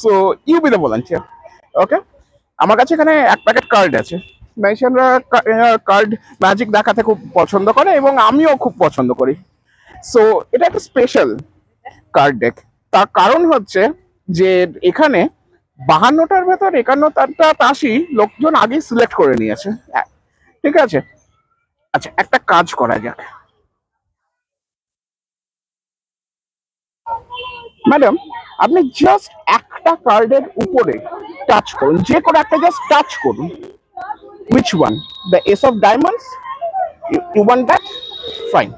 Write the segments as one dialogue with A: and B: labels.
A: So you be the volunteer. Okay, আমার কাছে এখানে এক প্যাকেট কার্ড আছে। ম্যাজিশিয়ানরা কার্ড ম্যাজিক দেখাতে খুব পছন্দ করে এবং আমিও খুব পছন্দ করি। সো এটা একটা স্পেশাল কার্ড ডেক। তার কারণ হচ্ছে যে এখানে 52টার ভেতর 51টা তাসই লোকজন আগেই সিলেক্ট করে নিয়েছে। ঠিক আছে, আচ্ছা একটা কাজ করা যাক। ম্যাডাম, আপনি জাস্ট একটা কার্ডের উপরে টাচ করুন, যে কোনো একটা জাস্ট টাচ করুন। Which one? The ace of diamonds? You want that? Fine.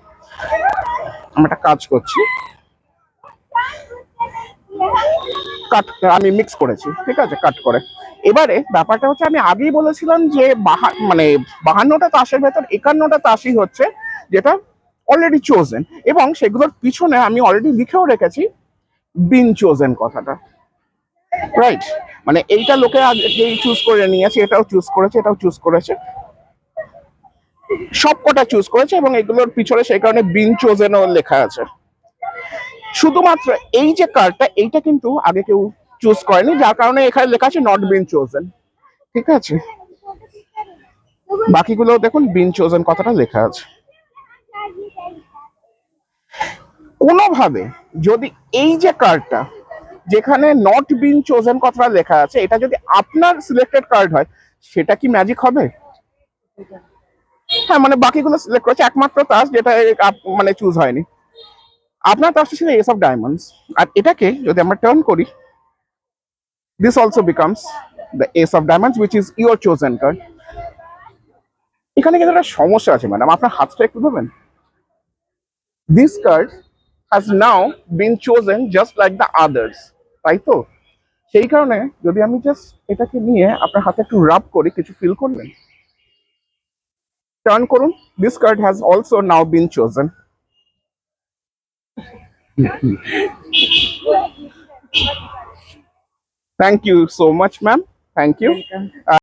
A: আমি একটা কাজ করছি, কাট আমি মিক্স করেছি, ঠিক আছে, কাট করে। এবারে ব্যাপারটা হচ্ছে আমি আগেই বলেছিলাম যে মানে 52টা তাসের ভেতর 51টা তাসই হচ্ছে যেটা অলরেডি চোজেন, এবং সেগুলোর পিছনে আমি অলরেডি লিখেও রেখেছি বিন চোজেন কথাটা। রাইট, মানে এইটা লোকে আগেই চুজ করে নিয়েছে, এটাও চুজ করেছে, এটাও চুজ করেছে, সব কটা চুজ করেছে, এবং এগুলোর পিছনে সেই কারণে বিন চোজেনও লেখা আছে। শুধুমাত্র এই যে কার্ডটা, এইটা কিন্তু আগে কেউ চুজ করেনি, যার কারণে এখানে লেখা আছে নট বিন চোজেন। ঠিক আছে, বাকিগুলো দেখুন বিন চোজেন কথাটা লেখা আছে। কোনোভাবে যদি এই যে কার্ডটা যেখানে নট বিন চোজেন কথাটা লেখা আছে, এটা যদি আপনার সিলেক্টেড কার্ড হয়, সেটা কি ম্যাজিক হবে? হ্যাঁ, মানে বাকিগুলো সিলেক্ট করেছে, একমাত্র তাস যেটা মানে চুজ হয়নি। আপনার তাসটা ছিল এস অফ ডায়মন্ডস, আর এটাকে যদি আমরা টার্ন করি, this also becomes the ace of diamonds, which is your chosen card. এখানে কিন্তু একটা সমস্যা আছে ম্যাডাম, আপনার হাতটা একটু দেবেন। This card has now been chosen just like the others, তাই তো? সেই কারণে যদি আমি জাস্ট এটাকে নিয়ে আপনার হাতে একটু রাব করি, কিছু ফিল করবেন? টার্ন করুন, this card has also now been chosen. Thank you so much, ma'am. Thank you.